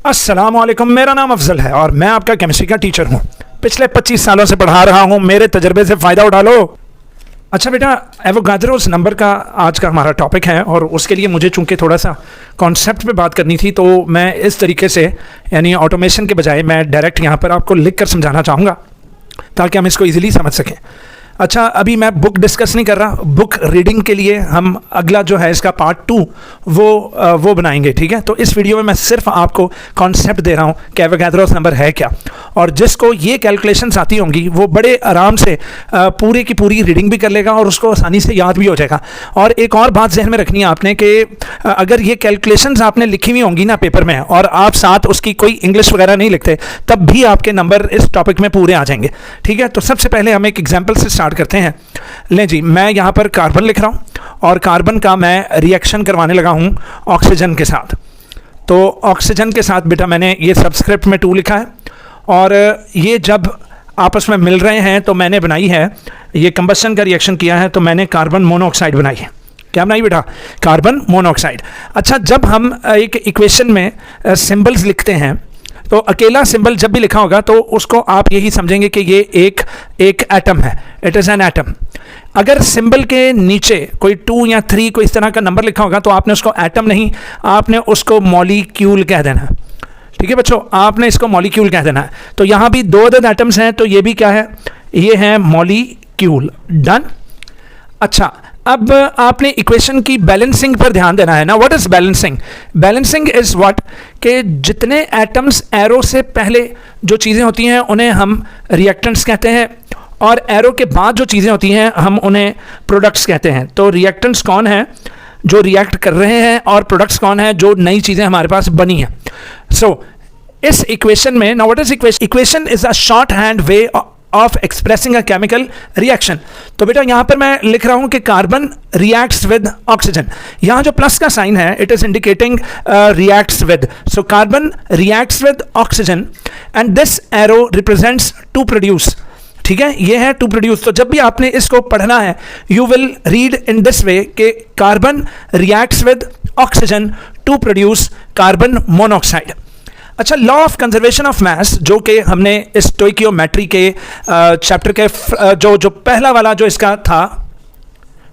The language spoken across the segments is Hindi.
अस्सलामुअलैकुम, मेरा नाम अफजल है और मैं आपका केमिस्ट्री का टीचर हूँ। पिछले 25 सालों से पढ़ा रहा हूँ, मेरे तजर्बे से फ़ायदा उठा लो। अच्छा बेटा, एवोगाड्रोस नंबर का आज का हमारा टॉपिक है और उसके लिए मुझे चूंकि थोड़ा सा कॉन्सेप्ट पे बात करनी थी, तो मैं इस तरीके से यानी ऑटोमेशन के बजाय मैं डायरेक्ट यहाँ पर आपको लिख कर समझाना चाहूँगा ताकि हम इसको ईजिली समझ सकें। अच्छा, अभी मैं बुक डिस्कस नहीं कर रहा, बुक रीडिंग के लिए हम अगला जो है इसका पार्ट 2 वो बनाएंगे, ठीक है। तो इस वीडियो में मैं सिर्फ आपको कॉन्सेप्ट दे रहा हूँ कि एवोगाड्रोस नंबर है क्या, और जिसको ये कैलकुलेशंस आती होंगी वो बड़े आराम से पूरी की पूरी रीडिंग भी कर लेगा और उसको आसानी से याद भी हो जाएगा। और एक और बात जहन में रखनी है आपने कि अगर ये कैलकुलेशंस आपने लिखी हुई होंगी ना पेपर में और आप साथ उसकी कोई इंग्लिश वगैरह नहीं लिखते, तब भी आपके नंबर इस टॉपिक में पूरे आ जाएंगे, ठीक है। तो सबसे पहले हम एक एग्जाम्पल से स्टार्ट करते हैं। लें जी, मैं यहाँ पर कार्बन लिख रहा हूँ और कार्बन का मैं रिएक्शन करवाने लगा हूँ ऑक्सीजन के साथ। तो ऑक्सीजन के साथ बेटा मैंने ये सबस्क्रिप्ट में 2 लिखा है और ये जब आपस में मिल रहे हैं तो मैंने बनाई है, ये कंबस्शन का रिएक्शन किया है तो मैंने कार्बन मोनोऑक्साइड बनाई है। क्या बनाई बेटा? Carbon monoxide. अच्छा, जब हम एक इक्वेशन में सिंबल्स लिखते हैं तो अकेला सिंबल जब भी लिखा होगा तो उसको आप यही समझेंगे कि ये एक एटम है, इट इज़ एन एटम। अगर सिंबल के नीचे कोई 2 या 3 कोई इस तरह का नंबर लिखा होगा तो आपने उसको एटम नहीं, आपने उसको मॉलिक्यूल कह देना है, ठीक है बच्चों, आपने इसको मॉलिक्यूल कह देना है। तो यहाँ भी 2 अदद एटम्स हैं तो ये भी क्या है, ये है मॉलिक्यूल। डन। अच्छा, अब आपने इक्वेशन की बैलेंसिंग पर ध्यान देना है ना। What is balancing? Balancing is what कि जितने एटम्स एरो से पहले जो चीज़ें होती हैं उन्हें हम रिएक्टेंट्स कहते हैं और एरो के बाद जो चीज़ें होती हैं हम उन्हें प्रोडक्ट्स कहते हैं। तो रिएक्टेंट्स कौन है जो रिएक्ट कर रहे हैं और प्रोडक्ट्स कौन है जो नई चीज़ें हमारे पास बनी हैं। सो इस इक्वेशन में ना, what is equation? Equation is a short hand way of expressing a chemical reaction. तो बेटा यहाँ पर मैं लिख रहा हूँ कि कार्बन रिएक्ट्स विद ऑक्सीजन। यहाँ जो प्लस का साइन है it is indicating reacts with. So carbon reacts with oxygen and this arrow represents to produce, ठीक है, ये है टू प्रोड्यूस। तो जब भी आपने इसको पढ़ना है you will read in this way कि carbon reacts with oxygen to produce carbon monoxide. अच्छा, law of conservation of mass जो कि हमने स्टोइकियोमेट्री के चैप्टर के जो पहला वाला जो इसका था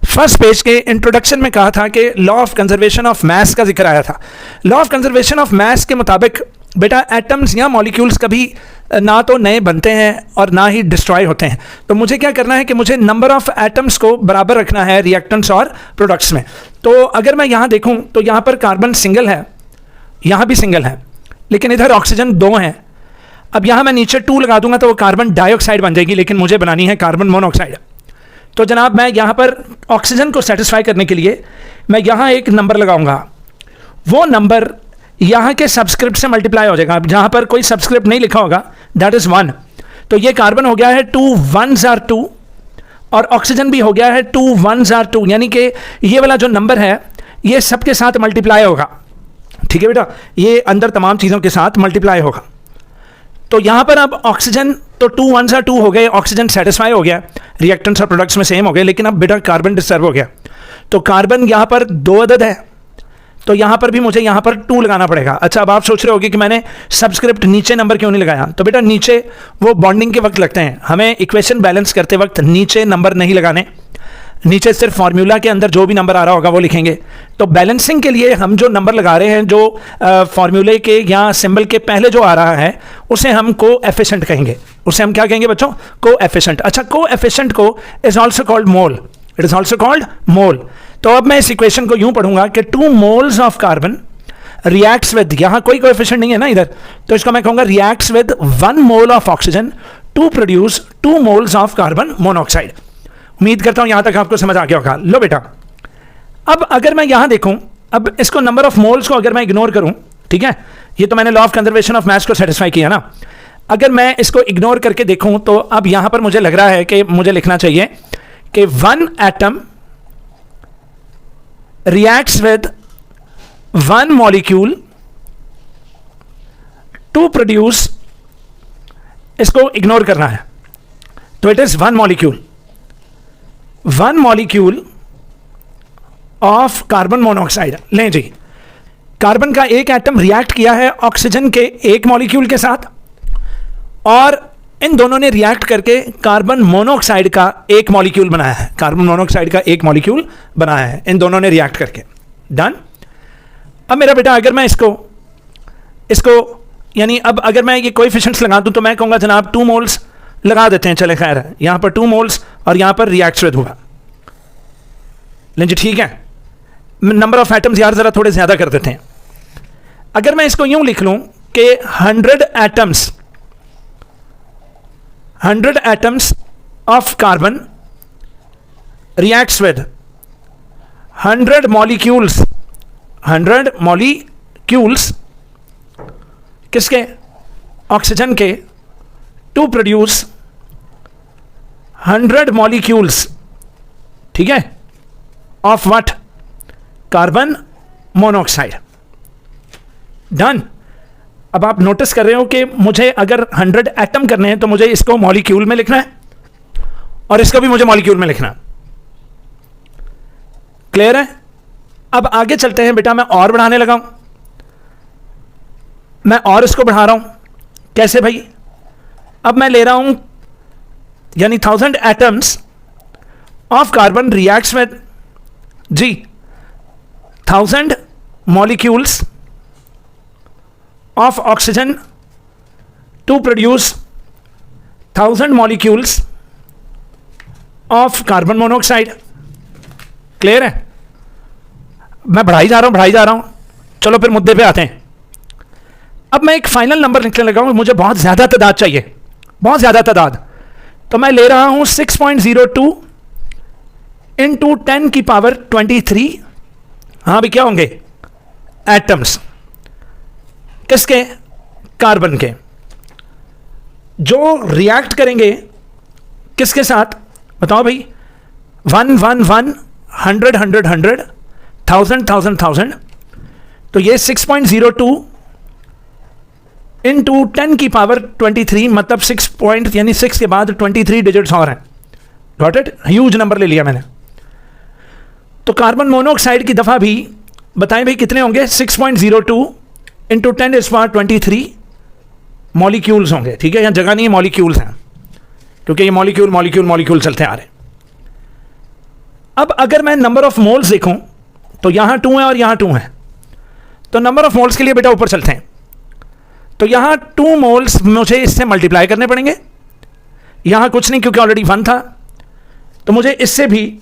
फर्स्ट पेज के इंट्रोडक्शन में कहा था कि लॉ ऑफ कंजर्वेशन ऑफ मास का जिक्र आया था। लॉ ऑफ कंजर्वेशन ऑफ मास के मुताबिक बेटा एटम्स या मॉलिक्यूल्स कभी ना तो नए बनते हैं और ना ही डिस्ट्रॉय होते हैं। तो मुझे क्या करना है कि मुझे नंबर ऑफ एटम्स को बराबर रखना है रिएक्टेंट्स और प्रोडक्ट्स में। तो अगर मैं यहाँ देखूँ तो यहाँ पर कार्बन सिंगल है, यहाँ भी सिंगल है, लेकिन इधर ऑक्सीजन 2 हैं। अब यहाँ मैं नीचे 2 लगा दूंगा तो वो कार्बन डाइऑक्साइड बन जाएगी, लेकिन मुझे बनानी है कार्बन मोनोऑक्साइड। तो जनाब मैं यहाँ पर ऑक्सीजन को सेटिस्फाई करने के लिए मैं यहाँ एक नंबर लगाऊंगा, वो नंबर यहाँ के सबस्क्रिप्ट से मल्टीप्लाई हो जाएगा। जहाँ पर कोई सबस्क्रिप्ट नहीं लिखा होगा दैट इज़ 1। तो ये कार्बन हो गया है 2 1s are 2 और ऑक्सीजन भी हो गया है 2 1s are 2, यानी कि ये वाला जो नंबर है ये सबके साथ मल्टीप्लाई होगा, ठीक है बेटा, ये अंदर तमाम चीज़ों के साथ मल्टीप्लाई होगा। तो यहाँ पर अब ऑक्सीजन तो 2 1s are 2 हो गए, ऑक्सीजन सेटिस्फाई हो गया, रिएक्टेंट्स और प्रोडक्ट्स में सेम हो गए, लेकिन अब बेटा कार्बन डिस्टर्ब हो गया। तो कार्बन यहाँ पर 2 अदद है तो यहाँ पर भी मुझे यहाँ पर 2 लगाना पड़ेगा। अच्छा, अब आप सोच रहे होगे कि मैंने सबस्क्रिप्ट नीचे नंबर क्यों नहीं लगाया? तो बेटा नीचे वो बॉन्डिंग के वक्त लगते हैं, हमें इक्वेशन बैलेंस करते वक्त नीचे नंबर नहीं लगाने, नीचे सिर्फ फार्मूला के अंदर जो भी नंबर आ रहा होगा वो लिखेंगे। तो बैलेंसिंग के लिए हम जो नंबर लगा रहे हैं, जो फार्मूले के या सिंबल के पहले जो आ रहा है उसे हम कोएफिशिएंट कहेंगे। उसे हम क्या कहेंगे बच्चों? कोएफिशिएंट। अच्छा, कोएफिशिएंट को is also called mole, it is also called mole. तो अब मैं इस इक्वेशन को यूं पढ़ूंगा कि 2 moles of carbon reacts with, यहाँ कोई कोएफिशिएंट नहीं है ना इधर, तो इसको मैं कहूँगा reacts with 1 mole of oxygen to produce 2 moles of carbon monoxide. उम्मीद करता हूं यहां तक आपको समझ आ गया होगा। लो बेटा, अब अगर मैं यहां देखूं, अब इसको नंबर ऑफ मोल्स को अगर मैं इग्नोर करूं, ठीक है, ये तो मैंने लॉ ऑफ कंजर्वेशन ऑफ मास को सेटिस्फाई किया ना। अगर मैं इसको इग्नोर करके देखूं तो अब यहां पर मुझे लग रहा है कि मुझे लिखना चाहिए कि 1 atom reacts with 1 molecule to produce, इसको इग्नोर करना है, तो it is 1 molecule, 1 molecule of carbon monoxide. लें जी, कार्बन का एक एटम रिएक्ट किया है ऑक्सीजन के एक मॉलिक्यूल के साथ, और इन दोनों ने रिएक्ट करके कार्बन मोनोऑक्साइड का एक मॉलिक्यूल बनाया है। कार्बन मोनोऑक्साइड का एक मॉलिक्यूल बनाया है इन दोनों ने रिएक्ट करके। डन। अब मेरा बेटा अगर मैं इसको यानी अब अगर मैं ये कोएफिशिएंट्स लगा दूं तो मैं कहूँगा जनाब 2 मोल्स लगा देते हैं, चले खैर है, यहाँ पर 2 मोल्स और यहाँ पर रिएक्ट विद हुआ। लेकिन जी ठीक है, नंबर ऑफ एटम्स यार ज़रा थोड़े ज़्यादा कर देते हैं। अगर मैं इसको यूं लिख लूं कि 100 atoms of carbon reacts with 100 molecules किसके? ऑक्सीजन के, टू प्रोड्यूस 100 मॉलिक्यूल्स, ठीक है, of what? Carbon monoxide. Done. अब आप नोटिस कर रहे हो कि मुझे अगर 100 एटम करने हैं तो मुझे इसको मॉलिक्यूल में लिखना है और इसको भी मुझे मॉलिक्यूल में लिखना है। क्लियर है? अब आगे चलते हैं बेटा, मैं और बढ़ाने लगा हूं, मैं और इसको बढ़ा रहा हूं। कैसे भाई? अब मैं ले रहा हूं यानी 1000 atoms of carbon reacts with जी 1000 molecules of oxygen to produce 1000 molecules of carbon monoxide। Clear है? मैं बढ़ाई जा रहा हूं। चलो फिर मुद्दे पे आते हैं। अब मैं एक फाइनल नंबर लिखने लगा हूं, मुझे बहुत ज्यादा तादाद चाहिए, बहुत ज्यादा तादाद, तो मैं ले रहा हूं 6.02 इंटू 10 की पावर 23। हाँ भी क्या होंगे? एटम्स। किसके? कार्बन के, जो रिएक्ट करेंगे किसके साथ? बताओ भाई। 1 1 1 100 100 100 1000 1000 1000, तो ये 6.02 इंटू 10 की पावर 23, मतलब 6 पॉइंट यानी 6 के बाद 23 डिजिट्स और हैं। Got it? ह्यूज नंबर ले लिया मैंने। तो कार्बन मोनोऑक्साइड की दफा भी बताएं भाई कितने होंगे? 6.02 इंटू 10 इज पावर 23 मॉलिक्यूल्स होंगे। ठीक है, यहाँ जगह नहीं है, मॉलिक्यूल्स हैं, क्योंकि ये मॉलिक्यूल चलते आ रहे हैं। अब अगर मैं नंबर ऑफ मोल्स देखूं तो यहां 2 है और यहां 2 है, तो नंबर ऑफ मोल्स के लिए बेटा ऊपर चलते हैं। तो यहां 2 मोल्स मुझे इससे मल्टीप्लाई करने पड़ेंगे, यहां कुछ नहीं क्योंकि ऑलरेडी 1 था, तो मुझे इससे भी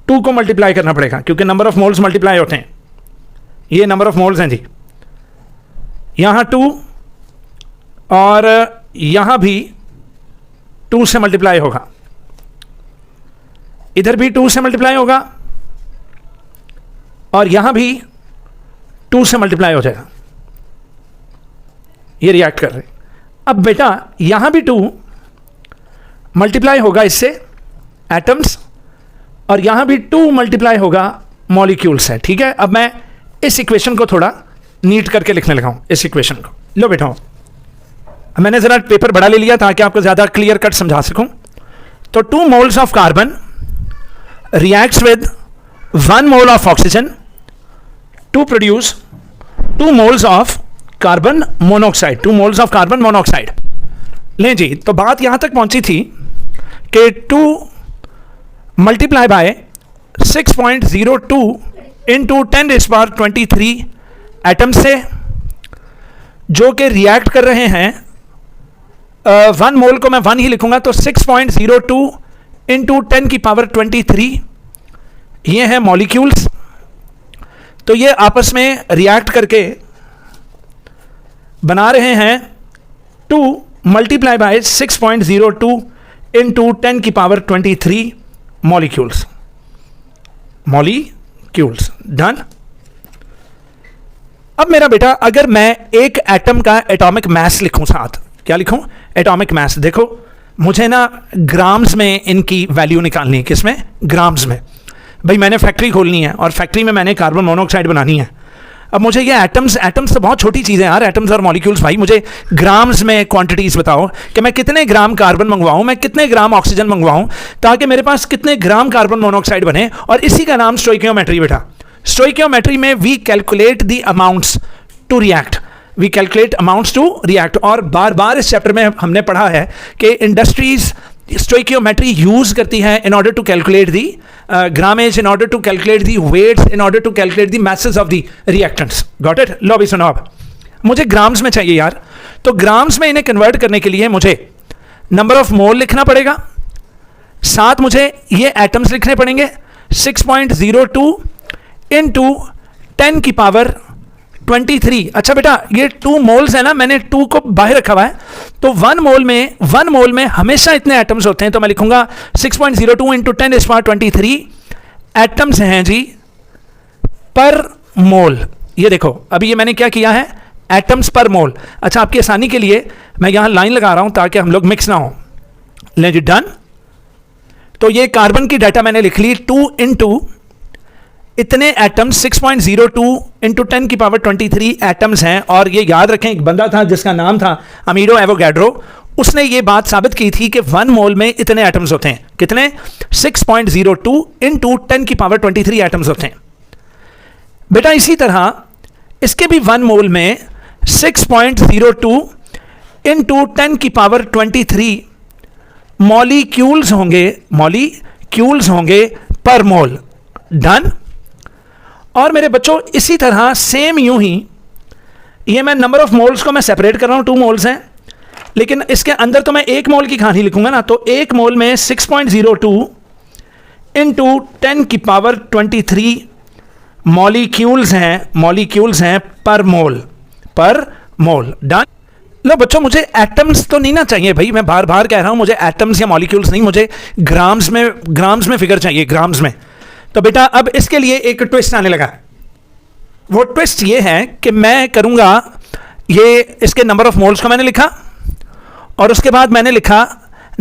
2 को मल्टीप्लाई करना पड़ेगा क्योंकि नंबर ऑफ मोल्स मल्टीप्लाई होते हैं। ये नंबर ऑफ मोल्स हैं जी, यहां 2 और यहां भी 2 से मल्टीप्लाई होगा, इधर भी 2 से मल्टीप्लाई होगा और यहां भी 2 से मल्टीप्लाई हो जाएगा। ये रिएक्ट कर रहे हैं। अब बेटा यहां भी 2 मल्टीप्लाई होगा इससे एटम्स, और यहां भी 2 मल्टीप्लाई होगा मॉलिक्यूल्स है। ठीक है, अब मैं इस इक्वेशन को थोड़ा नीट करके लिखने लगा हूं। इस इक्वेशन को लो बेटा, मैंने जरा पेपर बड़ा ले लिया ताकि आपको ज्यादा क्लियर कट समझा सकूं। तो 2 moles of carbon reacts with 1 mole of oxygen to produce 2 moles of carbon monoxide। 2 moles of carbon monoxide। लें जी, तो बात यहां तक पहुंची थी कि 2 multiply by 6.02 into 10 is power 23 atom से, जो कि रिएक्ट कर रहे हैं 1 मोल को मैं 1 ही लिखूंगा, तो 6.02 इंटू 10 की पावर 23 ये हैं मॉलिक्यूल्स। तो ये आपस में रिएक्ट करके बना रहे हैं 2 मल्टीप्लाई बाय 6.02 इंटू 10 की पावर 23 मॉलिक्यूल्स। डन। अब मेरा बेटा अगर मैं एक एटम का एटॉमिक मास लिखूं, साथ क्या लिखूं? Atomic mass. देखो मुझे ना ग्राम्स में इनकी वैल्यू निकालनी है। किसमें? ग्राम्स में। भाई मैंने फैक्ट्री खोलनी है और फैक्ट्री में मैंने कार्बन मोनोऑक्साइड बनानी है। अब मुझे ये एटम्स तो बहुत छोटी चीज़ें यार, एटम्स और मॉलिक्यूल्स। भाई मुझे ग्राम्स में क्वांटिटीज़ बताओ कि मैं कितने ग्राम कार्बन मंगवाऊं, मैं कितने ग्राम ऑक्सीजन मंगवाऊं, ताकि मेरे पास कितने ग्राम कार्बन मोनोऑक्साइड बने, और इसी का नाम स्टोइकियोमेट्री बेटा। स्टोइकियोमेट्री में we calculate the amounts to react, we calculate amounts to react. और बार बार इस चैप्टर में हमने पढ़ा है कि इंडस्ट्रीज स्टोइकियोमेट्री यूज करती है in order to calculate the grammage, in order to calculate the weights, in order to calculate the masses of the reactants. Got it? लो अभी सुनो, अब मुझे ग्राम्स में चाहिए यार, तो ग्राम्स में इन्हें कन्वर्ट करने के लिए मुझे नंबर ऑफ मोल लिखना पड़ेगा, साथ मुझे ये एटम्स लिखने पड़ेंगे 6.02 इंटू 10 की पावर 23। अच्छा बेटा ये 2 मोल्स है ना, मैंने 2 को बाहर रखा हुआ है, तो 1 मोल में हमेशा इतने एटम्स होते हैं, तो मैं लिखूंगा 6.02 इंटू 10⁻23 एटम्स हैं जी पर मोल। ये देखो अभी ये मैंने क्या किया है, एटम्स पर मोल। अच्छा आपकी आसानी के लिए मैं यहां लाइन लगा रहा हूं ताकि हम लोग मिक्स ना हो। ले जी डन। तो ये कार्बन की डाटा मैंने लिख ली, 2 इंटू इतने एटम्स 6.02 इंटू 10 की पावर 23 एटम्स हैं। और ये याद रखें एक बंदा था जिसका नाम था अमीरो एवोगैड्रो, उसने ये बात साबित की थी कि 1 मोल में इतने एटम्स होते हैं। कितने? 6.02 इंटू 10 की पावर 23 एटम्स होते हैं। बेटा इसी तरह इसके भी 1 मोल में 6.02 इंटू 10 की पावर 23 मॉलिक्यूल्स होंगे पर मोल। डन। और मेरे बच्चों इसी तरह सेम यूं ही ये मैं नंबर ऑफ मोल्स को मैं सेपरेट कर रहा हूं, 2 मोल्स हैं, लेकिन इसके अंदर तो मैं 1 मोल की कहानी लिखूंगा ना, तो 1 मोल में 6.02 इंटू 10 की पावर 23 मॉलिक्यूल्स हैं पर मोल। डन। लो बच्चों मुझे एटम्स तो नहीं ना चाहिए भाई, मैं बार बार कह रहा हूं मुझे एटम्स या मॉलिक्यूल्स नहीं, मुझे ग्राम्स में फिगर चाहिए, ग्राम्स में। तो बेटा अब इसके लिए एक ट्विस्ट आने लगा। वो ट्विस्ट ये है कि मैं करूंगा ये इसके नंबर ऑफ मोल्स को मैंने लिखा और उसके बाद मैंने लिखा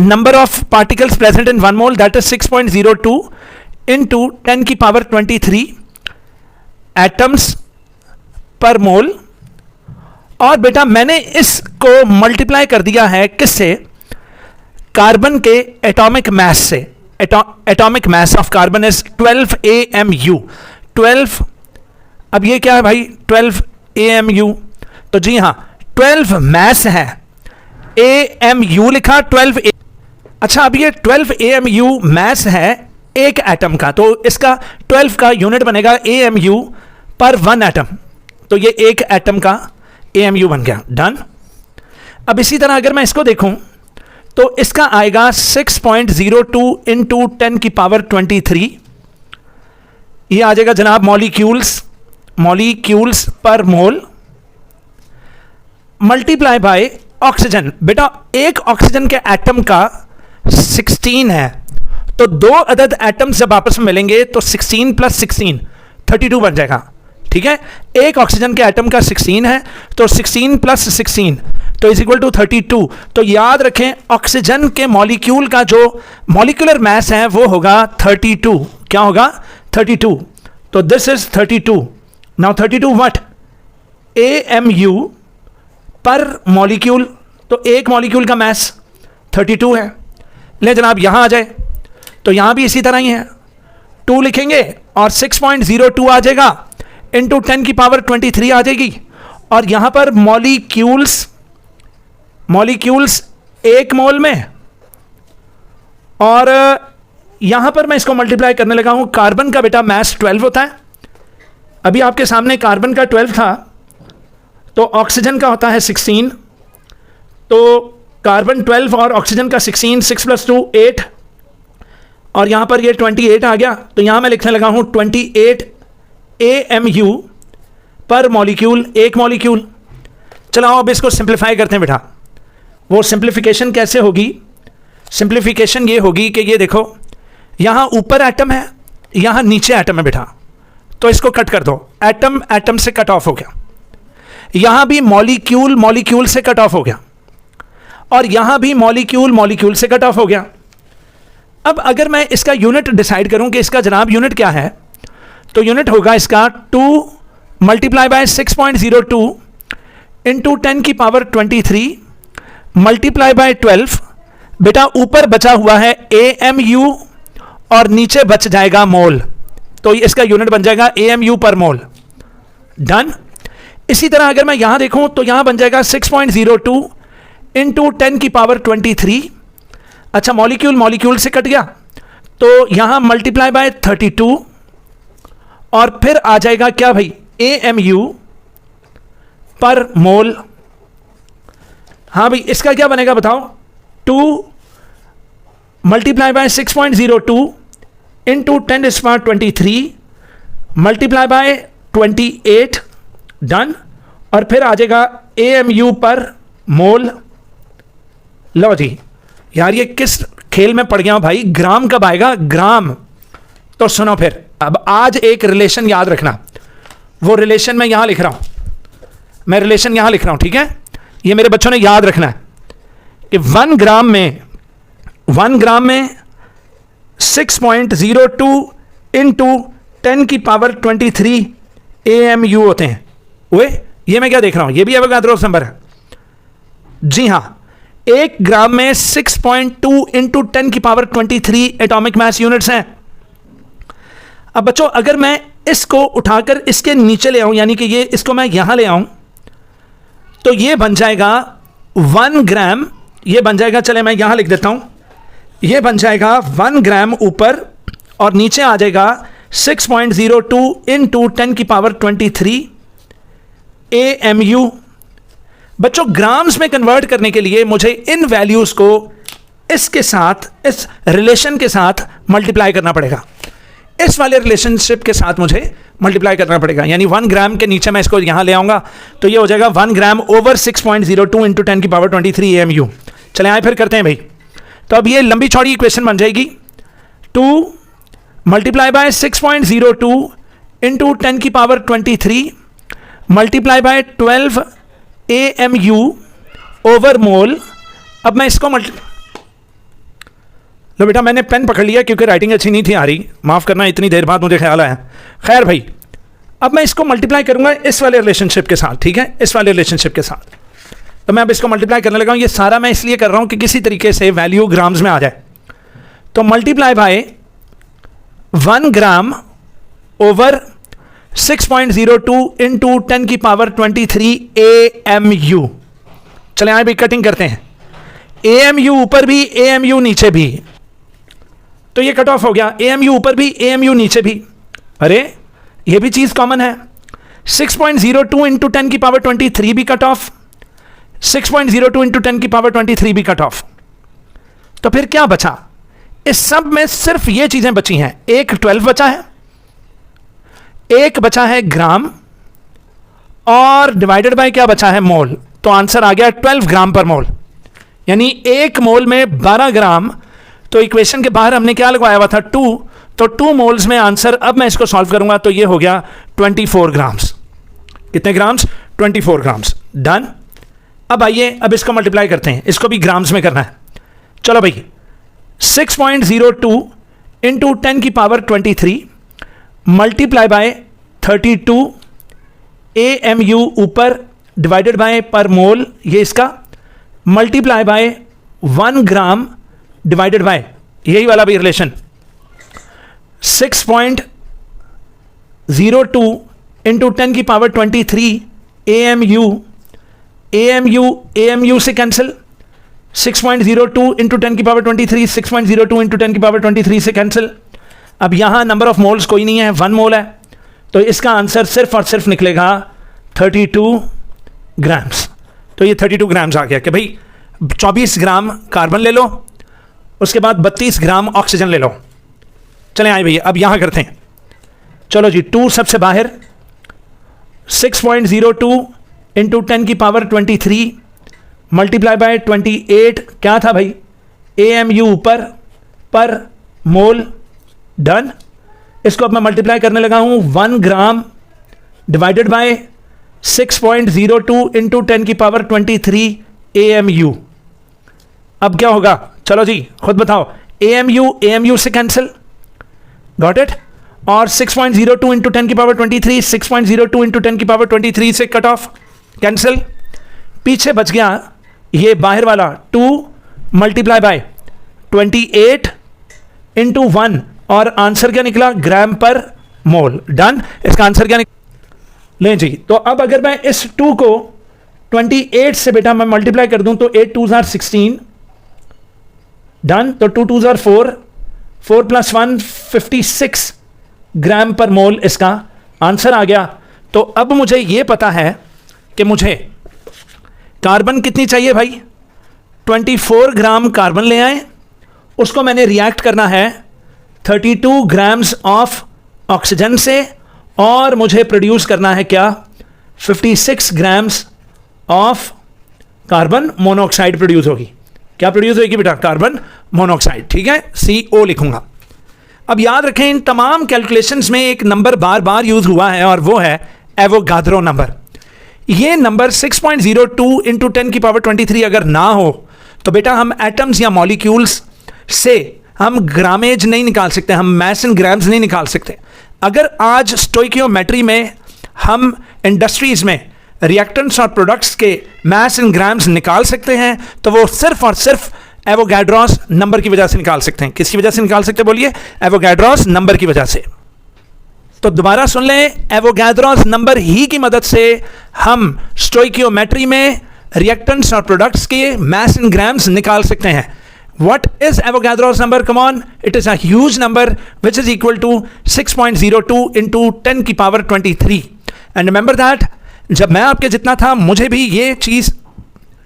number of particles present in 1 mole that is 6.02 into 10 की पावर 23 एटम्स पर मोल। और बेटा मैंने इसको मल्टीप्लाई कर दिया है किससे? कार्बन के एटॉमिक मास से। Atomic mass of carbon is 12 AMU। 12, अब ये क्या है भाई 12 AMU, तो जी हां 12 मास है, AMU लिखा 12 A। अच्छा अब ये 12 AMU मास है एक एटम का, तो इसका 12 का यूनिट बनेगा AMU पर 1 एटम, तो ये एक एटम का AMU बन गया। डन। अब इसी तरह अगर मैं इसको देखूं तो इसका आएगा 6.02 इंटू 10 की पावर 23, ये आ जाएगा जनाब मॉलिक्यूल्स पर मोल मल्टीप्लाई बाय ऑक्सीजन। बेटा एक ऑक्सीजन के एटम का 16 है, तो 2 अदद एटम्स जब आपस में मिलेंगे तो 16 प्लस 16 32 बन जाएगा। ठीक है, एक ऑक्सीजन के एटम का 16 है, तो 16 प्लस 16 तो इज इक्वल टू 32। तो याद रखें ऑक्सीजन के मॉलिक्यूल का जो मॉलिक्यूलर मास है वो होगा 32। क्या होगा? 32। तो this is 32। Now 32 what? AMU पर मॉलिक्यूल, तो एक मॉलिक्यूल का मास 32 है। ले जनाब यहां आ जाए तो यहां भी इसी तरह ही है, 2 लिखेंगे और 6.02 आ जाएगा इंटू 10 की पावर 23 आ जाएगी। और यहां पर मॉलिक्यूल्स 1 मोल में, और यहां पर मैं इसको मल्टीप्लाई करने लगा हूं। कार्बन का बेटा मास 12 होता है, अभी आपके सामने कार्बन का 12 था, तो ऑक्सीजन का होता है 16, तो कार्बन 12 और ऑक्सीजन का 16, 6 + 2 8, और यहां पर ये 28 आ गया, तो यहां मैं लिखने लगा हूं 28 AMU पर मॉलिक्यूल, एक मॉलिक्यूल। चलो अब इसको सिंप्लीफाई करते हैं बेटा। वो सिंप्लीफिकेशन कैसे होगी? सिंप्लीफिकेशन ये होगी कि ये देखो यहां ऊपर एटम है, यहां नीचे एटम है बेटा, तो इसको कट कर दो, एटम से कट ऑफ हो गया। यहां भी मॉलिक्यूल से कट ऑफ हो गया, और यहां भी मॉलिक्यूल से कट ऑफ हो गया। अब अगर मैं इसका यूनिट डिसाइड करूं कि इसका जनाब यूनिट क्या है, तो यूनिट होगा इसका 2 मल्टीप्लाई बाय 6.02 इंटू 10 की पावर 23 मल्टीप्लाई बाय 12। बेटा ऊपर बचा हुआ है AMU और नीचे बच जाएगा मोल। तो इसका यूनिट बन जाएगा AMU पर मोल। डन। इसी तरह अगर मैं यहां देखूं तो यहां बन जाएगा 6.02 इंटू 10 की पावर 23। अच्छा, मॉलिक्यूल मॉलिक्यूल से कट गया तो यहां मल्टीप्लाई बाय 32 और फिर आ जाएगा क्या भाई, AMU पर मोल। हाँ भाई, इसका क्या बनेगा बताओ, 2 multiply by 6.02 into 10⁻23 multiply by 28। Done. और फिर आ जाएगा AMU पर मोल। लो जी यार, ये किस खेल में पड़ गया हूं भाई, ग्राम कब आएगा, ग्राम। तो सुनो फिर, अब आज एक रिलेशन याद रखना, वो रिलेशन मैं यहां लिख रहा हूं, मैं रिलेशन यहां लिख रहा हूं, ठीक है। ये मेरे बच्चों ने याद रखना है कि 1 ग्राम में 6.02 इंटू 10 की पावर 23 AMU होते हैं। वे ये मैं क्या देख रहा हूं, ये भी एवोगाद्रो नंबर है। जी हां, 1 ग्राम में 6.2 इंटू 10 की पावर 23 एटॉमिक मास यूनिट्स हैं। अब बच्चों, अगर मैं इसको उठाकर इसके नीचे ले आऊं, यानी कि ये इसको मैं यहां ले आऊं, तो ये बन जाएगा 1 ग्राम, ये बन जाएगा, चले मैं यहां लिख देता हूं, ये बन जाएगा 1 ग्राम ऊपर और नीचे आ जाएगा 6.02 इंटू 10 की पावर 23 AMU। बच्चों, ग्राम्स में कन्वर्ट करने के लिए मुझे इन वैल्यूज को इसके साथ, इस रिलेशन के साथ मल्टीप्लाई करना पड़ेगा, इस वाले रिलेशनशिप के साथ मुझे मल्टीप्लाई करना पड़ेगा। यानी 1 ग्राम के नीचे मैं इसको यहां ले आऊंगा तो ये हो जाएगा 1 ग्राम ओवर 6.02 इंटू 10 की पावर 23 AMU। चले आए फिर करते हैं भाई। तो अब ये लंबी चौड़ी इक्वेशन बन जाएगी, 2 मल्टीप्लाई बाय 6.02 इंटू 10 की power 23 multiply by 12 AMU over mole. अब मैं इसको लो बेटा, मैंने पेन पकड़ लिया क्योंकि राइटिंग अच्छी नहीं थी आ रही, माफ़ करना, इतनी देर बाद मुझे ख्याल आया। खैर भाई, अब मैं इसको मल्टीप्लाई करूंगा इस वाले रिलेशनशिप के साथ, ठीक है, इस वाले रिलेशनशिप के साथ। तो मैं अब इसको मल्टीप्लाई करने लगा हूं। ये सारा मैं इसलिए कर रहा हूं कि किसी तरीके से वैल्यू ग्राम्स में आ जाए। तो multiply by 1 gram over 6.02 into 10 की पावर 23 AMU। चले आए भी कटिंग करते हैं, AMU ऊपर भी AMU नीचे भी, तो ये कट ऑफ हो गया। AMU ऊपर भी AMU नीचे भी, अरे ये भी चीज कॉमन है। 6.02 इंटू 10 की पावर 23 भी कट ऑफ, 6.02 इंटू 10 की पावर 23 भी कट ऑफ। तो फिर क्या बचा, इस सब में सिर्फ ये चीजें बची हैं। एक 12 बचा है, एक बचा है ग्राम, और डिवाइडेड बाय क्या बचा है, मोल। तो आंसर आ गया 12 ग्राम पर मोल, यानी 1 मोल में 12 ग्राम। तो इक्वेशन के बाहर हमने क्या लगवाया हुआ था, 2, तो 2 मोल्स में आंसर, अब मैं इसको सॉल्व करूंगा तो ये हो गया 24 ग्राम्स। कितने ग्राम्स, 24 ग्राम्स। डन। अब आइए, अब इसको मल्टीप्लाई करते हैं, इसको भी ग्राम्स में करना है। चलो भाई, 6.02 इंटू 10 की पावर 23 मल्टीप्लाई बाय 32 AMU ऊपर डिवाइडेड बाय पर मोल, ये इसका, multiply by 1 gram divided by यही वाला भी रिलेशन 6.02 इंटू 10 की पावर 23 AMU से कैंसिल, 6.02 इंटू 10 की पावर 23, 6.02 इंटू 10 की पावर 23 से कैंसिल। अब यहां नंबर ऑफ मोल्स कोई नहीं है, 1 मोल है, तो इसका आंसर सिर्फ और सिर्फ निकलेगा 32 ग्राम्स। तो ये 32 ग्राम्स आ गया कि भाई 24 ग्राम कार्बन ले लो, उसके बाद 32 ग्राम ऑक्सीजन ले लो। चलें आए भैया, अब यहां करते हैं। चलो जी, 2 सबसे बाहर, 6.02 इंटू 10 की पावर 23 मल्टीप्लाई बाय 28 क्या था भाई, AMU ऊपर पर मोल। डन। इसको अब मैं मल्टीप्लाई करने लगा हूं, 1 ग्राम डिवाइडेड बाय 6.02 इंटू 10 की पावर 23 AMU। अब क्या होगा, चलो जी खुद बताओ, AMU से कैंसिल, गॉट इट, और 6.02 इंटू 10 की पावर 23, 6.02 इंटू 10 की पावर 23 से कट ऑफ, कैंसिल। पीछे बच गया ये बाहर वाला 2 मल्टीप्लाई बाय 28 इंटू 1, और आंसर क्या निकला, ग्राम पर मोल। डन। इसका आंसर क्या लें जी। तो अब अगर मैं इस 2 को 28 से बेटा मैं मल्टीप्लाई कर दूं तो 8 2 जार 16। डन। तो 2 2 जार 4, 4 + 1 56 ग्राम पर मोल इसका आंसर आ गया। तो अब मुझे यह पता है कि मुझे कार्बन कितनी चाहिए भाई, 24 ग्राम कार्बन ले आए, उसको मैंने रिएक्ट करना है 32 ग्राम्स ऑफ ऑक्सीजन से, और मुझे प्रोड्यूस करना है क्या, 56 grams of carbon monoxide produce होगी। क्या प्रोड्यूस होगी बेटा, कार्बन मोनोऑक्साइड। ठीक है, CO लिखूंगा। अब याद रखें इन तमाम कैलकुलेशंस में एक नंबर बार बार यूज हुआ है और वो है एवोगाद्रो नंबर। ये नंबर 6.02 इंटू 10 की पावर 23 अगर ना हो तो बेटा हम एटम्स या मॉलिक्यूल्स से हम ग्रामेज नहीं निकाल सकते, हम मैस इन ग्राम्स नहीं निकाल सकते। अगर आज स्टोइकियोमेट्री में हम इंडस्ट्रीज में रिएक्टेंट्स और प्रोडक्ट्स के मैस इन ग्राम्स निकाल सकते हैं तो वो सिर्फ और सिर्फ एवोगाड्रोस नंबर की वजह से निकाल सकते हैं। किसकी वजह से निकाल सकते हैं बोलिए, एवोगाड्रोस नंबर की वजह से। तो दोबारा सुन लें, एवोगाड्रोस नंबर ही की मदद से हम स्टोइकियोमेट्री में रिएक्टेंट्स और प्रोडक्ट्स के मैस इन ग्राम्स निकाल सकते हैं। What is Avogadro's number? Come on, it is a huge number which is equal to 6.02 into 10 की पावर 23. And remember that जब मैं आपके जितना था मुझे भी ये चीज़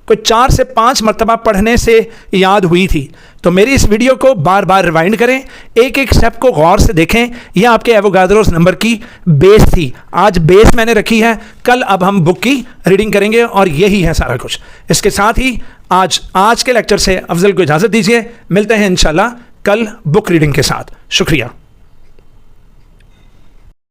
कोई 4 से 5 मरतबा पढ़ने से याद हुई थी। तो मेरी इस वीडियो को बार बार रिवाइंड करें, एक एक स्टेप को गौर से देखें। यह आपके एवोगाद्रोस नंबर की बेस थी। आज बेस मैंने रखी है, कल अब हम बुक की रीडिंग करेंगे और यही है सारा कुछ। इसके साथ ही आज के लेक्चर से अफजल को इजाज़त दीजिए। मिलते हैं इंशाल्लाह कल बुक रीडिंग के साथ। शुक्रिया।